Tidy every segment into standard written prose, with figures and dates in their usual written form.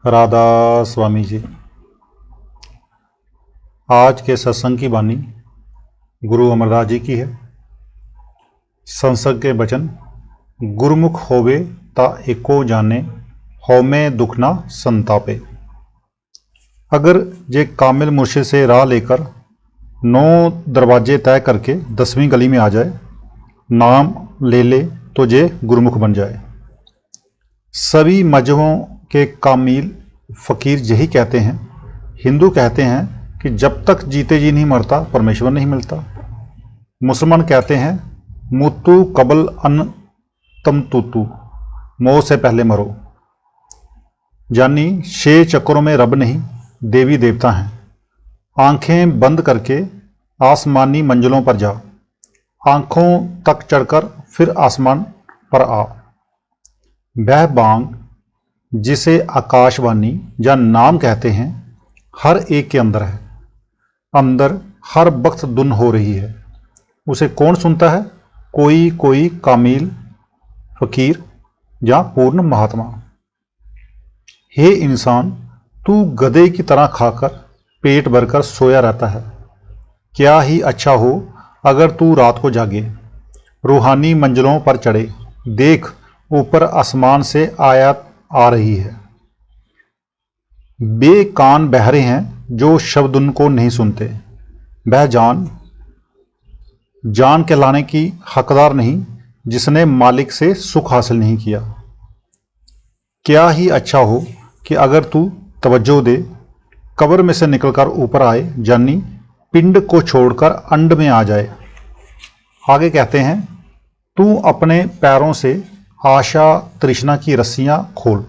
राधा स्वामी जी। आज के सत्संग की वाणी गुरु अमरदास जी की है। संसद के वचन, गुरुमुख होवे ता एको जाने, हौमे दुख ना संतापे। अगर जे कामिल मुर्शिद से राह लेकर 9 दरवाजे तय करके 10वीं गली में आ जाए, नाम ले ले तो जे गुरुमुख बन जाए। सभी मजहबों के कामिल फ़कीर यही कहते हैं। हिंदू कहते हैं कि जब तक जीते जी नहीं मरता परमेश्वर नहीं मिलता। मुसलमान कहते हैं मुतु कबल अन तम तुतु, मौत से पहले मरो। यानी 6 चक्रों में रब नहीं, देवी देवता हैं। आंखें बंद करके आसमानी मंजिलों पर जा, आंखों तक चढ़कर फिर आसमान पर आ। वह बांग जिसे आकाशवाणी या नाम कहते हैं, हर एक के अंदर है। अंदर हर वक्त धुन हो रही है। उसे कौन सुनता है? कोई कोई कामिल फकीर या पूर्ण महात्मा। हे इंसान, तू गधे की तरह खाकर पेट भरकर सोया रहता है। क्या ही अच्छा हो अगर तू रात को जागे, रूहानी मंजिलों पर चढ़े। देख, ऊपर आसमान से आयत आ रही है। बेकान बहरे हैं जो शब्द उनको नहीं सुनते। वह जान कहलाने की हकदार नहीं जिसने मालिक से सुख हासिल नहीं किया। क्या ही अच्छा हो कि अगर तू तवज्जो दे, कब्र में से निकलकर ऊपर आए, यानी पिंड को छोड़कर अंड में आ जाए। आगे कहते हैं, तू अपने पैरों से आशा तृष्णा की रस्सियां खोल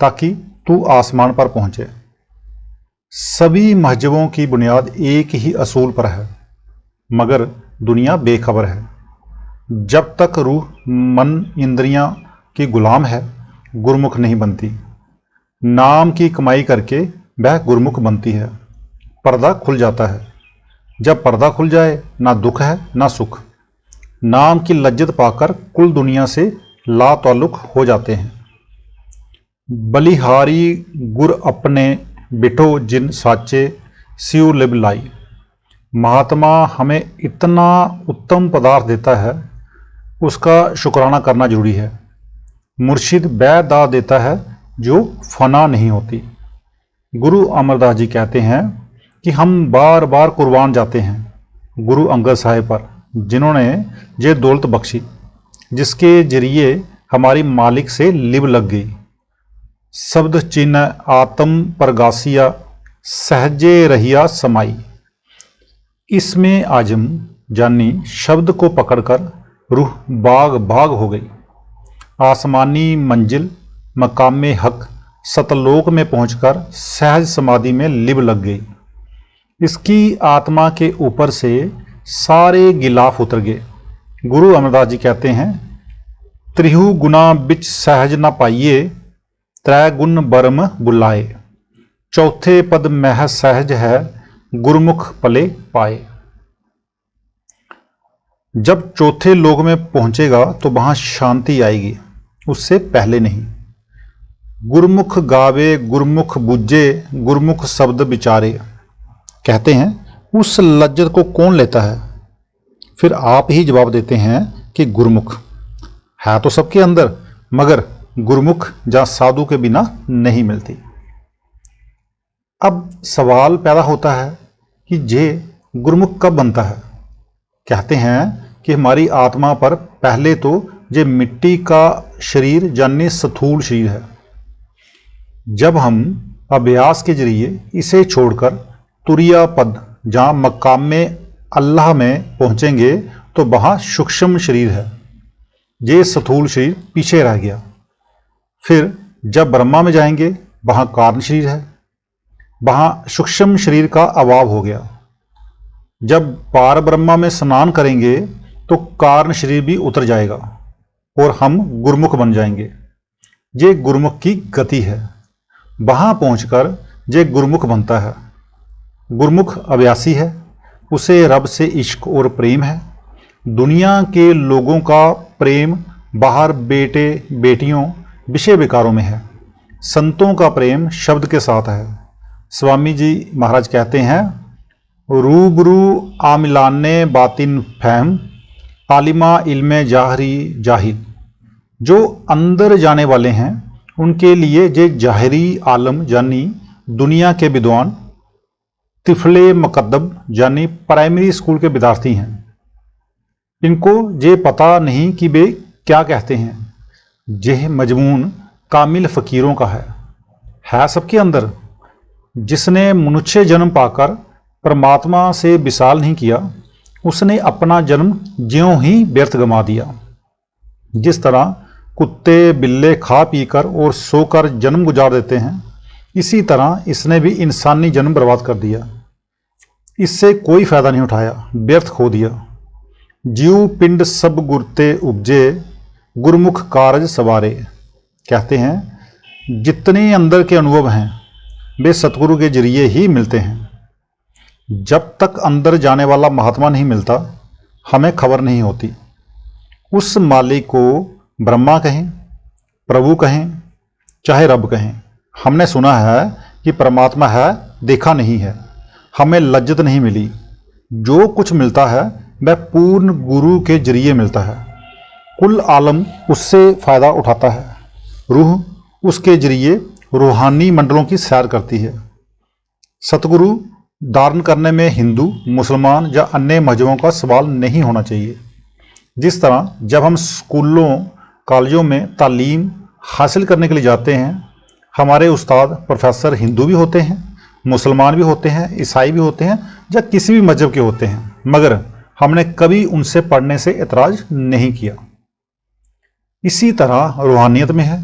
ताकि तू आसमान पर पहुंचे। सभी मजहबों की बुनियाद एक ही असूल पर है, मगर दुनिया बेखबर है। जब तक रूह मन इंद्रियां की गुलाम है, गुरमुख नहीं बनती। नाम की कमाई करके वह गुरमुख बनती है। पर्दा खुल जाता है। जब पर्दा खुल जाए, ना दुख है ना सुख। नाम की लज्जत पाकर कुल दुनिया से लाताल्लुक हो जाते हैं। बलिहारी गुर अपने बिठो जिन साचे सिउ लिब लाई। महात्मा हमें इतना उत्तम पदार्थ देता है, उसका शुक्राना करना जरूरी है। मुर्शिद वह दात देता है जो फना नहीं होती। गुरु अमरदास जी कहते हैं कि हम बार बार कुर्बान जाते हैं गुरु अंगद साहिब पर, जिन्होंने ये दौलत बख्शी जिसके जरिए हमारी मालिक से लिब लग गई। शब्द चिन्ह आत्म परगासिया सहजे रहिया समाई। इसमें आजम यानी शब्द को पकड़कर रूह बाग बाग हो गई। आसमानी मंजिल मकामे हक सतलोक में पहुंचकर सहज समाधि में लिब लग गई। इसकी आत्मा के ऊपर से सारे गिलाफ उतर गए। गुरु अमरदास जी कहते हैं, त्रिहु गुना बिच सहज न पाइए, त्रै गुण बरम बुलाए। चौथे पद मह सहज है, गुरमुख पले पाए। जब चौथे लोक में पहुंचेगा तो वहां शांति आएगी, उससे पहले नहीं। गुरमुख गावे गुरमुख बुझे, गुरमुख शब्द विचारे। कहते हैं, उस लज्जत को कौन लेता है? फिर आप ही जवाब देते हैं कि गुरमुख है तो सबके अंदर, मगर गुरमुख या साधु के बिना नहीं मिलती। अब सवाल पैदा होता है कि ये गुरमुख कब बनता है? कहते हैं कि हमारी आत्मा पर पहले तो ये मिट्टी का शरीर यानी स्थूल शरीर है। जब हम अभ्यास के जरिए इसे छोड़कर तुरिया पद जहाँ मकामे अल्लाह में पहुंचेंगे तो वहाँ सूक्ष्म शरीर है। ये स्थूल शरीर पीछे रह गया। फिर जब ब्रह्मा में जाएंगे वहाँ कारण शरीर है, वहाँ सूक्ष्म शरीर का अभाव हो गया। जब पार ब्रह्मा में स्नान करेंगे तो कारण शरीर भी उतर जाएगा और हम गुरमुख बन जाएंगे। ये गुरमुख की गति है। वहाँ पहुंचकर ये गुरमुख बनता है। गुरमुख अभ्यासी है, उसे रब से इश्क और प्रेम है। दुनिया के लोगों का प्रेम बाहर बेटे बेटियों विषय विकारों में है। संतों का प्रेम शब्द के साथ है। स्वामी जी महाराज कहते हैं, रूबरू आमिलाने बातिन फहम, आलिमा इल्मे जाहरी जाहिल। जो अंदर जाने वाले हैं उनके लिए जे जाहिरी आलम यानी दुनिया के विद्वान, तिफले मकदब यानी प्राइमरी स्कूल के विद्यार्थी हैं। इनको ये पता नहीं कि वे क्या कहते हैं। यह मजमून कामिल फ़कीरों का है सबके अंदर। जिसने मनुष्य जन्म पाकर परमात्मा से विशाल नहीं किया, उसने अपना जन्म ज्यों ही व्यर्थ गंवा दिया। जिस तरह कुत्ते बिल्ले खा पीकर और सोकर जन्म गुजार देते हैं, इसी तरह इसने भी इंसानी जन्म बर्बाद कर दिया। इससे कोई फायदा नहीं उठाया, व्यर्थ खो दिया। जीव पिंड सब गुरते उपजे, गुरमुख कारज सवारे। कहते हैं जितने अंदर के अनुभव हैं वे सतगुरु के जरिए ही मिलते हैं। जब तक अंदर जाने वाला महात्मा नहीं मिलता, हमें खबर नहीं होती। उस मालिक को ब्रह्मा कहें, प्रभु कहें, चाहे रब कहें। हमने सुना है कि परमात्मा है, देखा नहीं है। हमें लज्जत नहीं मिली। जो कुछ मिलता है वह पूर्ण गुरु के जरिए मिलता है। कुल आलम उससे फ़ायदा उठाता है। रूह उसके जरिए रूहानी मंडलों की सैर करती है। सतगुरु धारण करने में हिंदू, मुसलमान या अन्य मजहबों का सवाल नहीं होना चाहिए। जिस तरह जब हम स्कूलों कॉलेजों में तालीम हासिल करने के लिए जाते हैं, हमारे उस्ताद प्रोफेसर हिंदू भी होते हैं, मुसलमान भी होते हैं, ईसाई भी होते हैं या किसी भी मजहब के होते हैं, मगर हमने कभी उनसे पढ़ने से एतराज़ नहीं किया। इसी तरह रूहानियत में है।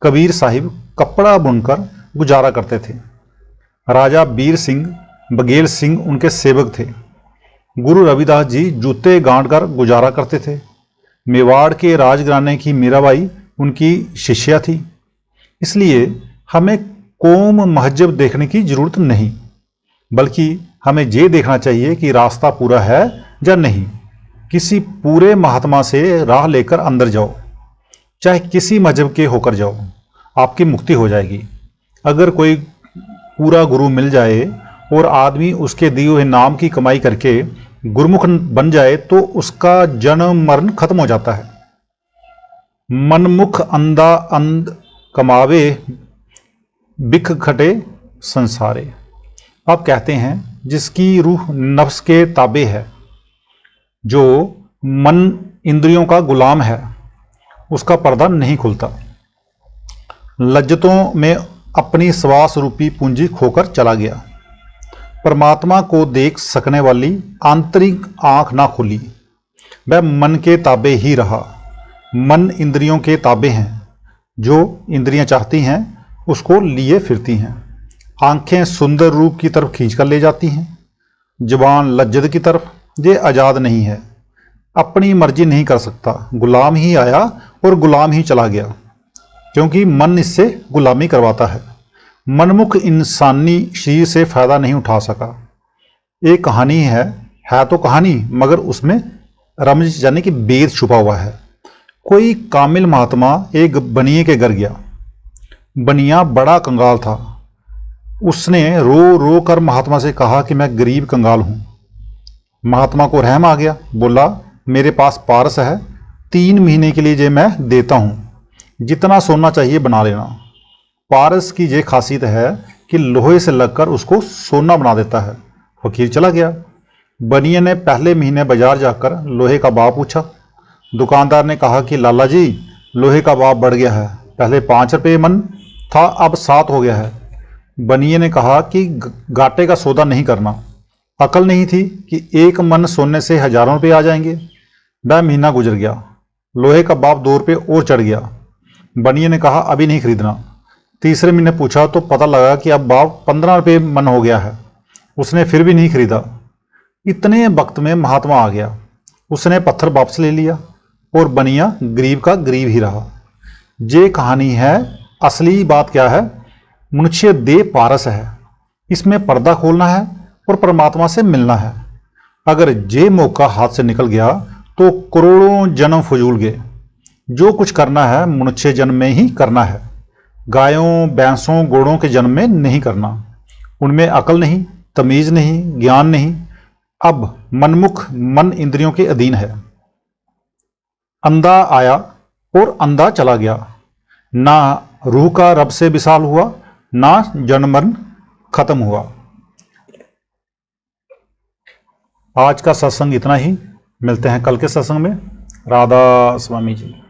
कबीर साहिब कपड़ा बुनकर गुजारा करते थे। राजा बीर सिंह बघेल सिंह उनके सेवक थे। गुरु रविदास जी जूते गांठ कर गुजारा करते थे। मेवाड़ के राजघराने की मीराबाई उनकी शिष्या थी। इसलिए हमें कौम महजब देखने की जरूरत नहीं, बल्कि हमें ये देखना चाहिए कि रास्ता पूरा है या नहीं। किसी पूरे महात्मा से राह लेकर अंदर जाओ, चाहे किसी मजहब के होकर जाओ, आपकी मुक्ति हो जाएगी। अगर कोई पूरा गुरु मिल जाए और आदमी उसके दिए हुए नाम की कमाई करके गुरुमुख बन जाए तो उसका जन्म मरण खत्म हो जाता है। मनमुख अंधा अंध कमावे, बिख खटे संसारे। आप कहते हैं जिसकी रूह नफ्स के ताबे है, जो मन इंद्रियों का गुलाम है, उसका पर्दा नहीं खुलता। लज्जतों में अपनी श्वास रूपी पूंजी खोकर चला गया। परमात्मा को देख सकने वाली आंतरिक आंख ना खुली। वह मन के ताबे ही रहा। मन इंद्रियों के ताबे हैं। जो इंद्रियां चाहती हैं उसको लिए फिरती हैं। आंखें सुंदर रूप की तरफ खींचकर ले जाती हैं। जुबान लज्जत की तरफ। ये आज़ाद नहीं है, अपनी मर्जी नहीं कर सकता। गुलाम ही आया और गुलाम ही चला गया, क्योंकि मन इससे गुलामी करवाता है। मनमुख इंसानी शरीर से फ़ायदा नहीं उठा सका। एक कहानी है तो कहानी, मगर उसमें रमज यानी कि भेद छुपा हुआ है। कोई कामिल महात्मा एक बनिए के घर गया। बनिया बड़ा कंगाल था। उसने रो रो कर महात्मा से कहा कि मैं गरीब कंगाल हूँ। महात्मा को रहम आ गया। बोला, मेरे पास पारस है, 3 महीने के लिए जे मैं देता हूँ, जितना सोना चाहिए बना लेना। पारस की ये खासियत है कि लोहे से लगकर उसको सोना बना देता है। फकीर चला गया। बनिए ने पहले महीने बाजार जाकर लोहे का भाव पूछा। दुकानदार ने कहा कि लाला जी, लोहे का भाव बढ़ गया है, पहले 5 रुपये मन था, अब 7 हो गया है। बनिए ने कहा कि घाटे का सौदा नहीं करना। अकल नहीं थी कि 1 मन सोने से हजारों रुपये आ जाएंगे। वह महीना गुजर गया। लोहे का भाव 2 रुपये और चढ़ गया। बनिए ने कहा अभी नहीं खरीदना। तीसरे महीने पूछा तो पता लगा कि अब भाव 15 रुपये मन हो गया है। उसने फिर भी नहीं खरीदा। इतने वक्त में महात्मा आ गया। उसने पत्थर वापस ले लिया और बनिया गरीब का गरीब ही रहा। ये कहानी है। असली बात क्या है? मनुष्य देह पारस है, इसमें पर्दा खोलना है और परमात्मा से मिलना है। अगर ये मौका हाथ से निकल गया तो करोड़ों जन्म फजूल गए। जो कुछ करना है मनुष्य जन्म में ही करना है। गायों भैंसों घोड़ों के जन्म में नहीं करना। उनमें अकल नहीं, तमीज नहीं, ज्ञान नहीं। अब मनमुख मन इंद्रियों के अधीन है। अंधा आया और अंधा चला गया, ना रूह का रब से विशाल हुआ, ना जन्म मरण खत्म हुआ। आज का सत्संग इतना ही, मिलते हैं कल के सत्संग में। राधा स्वामी जी।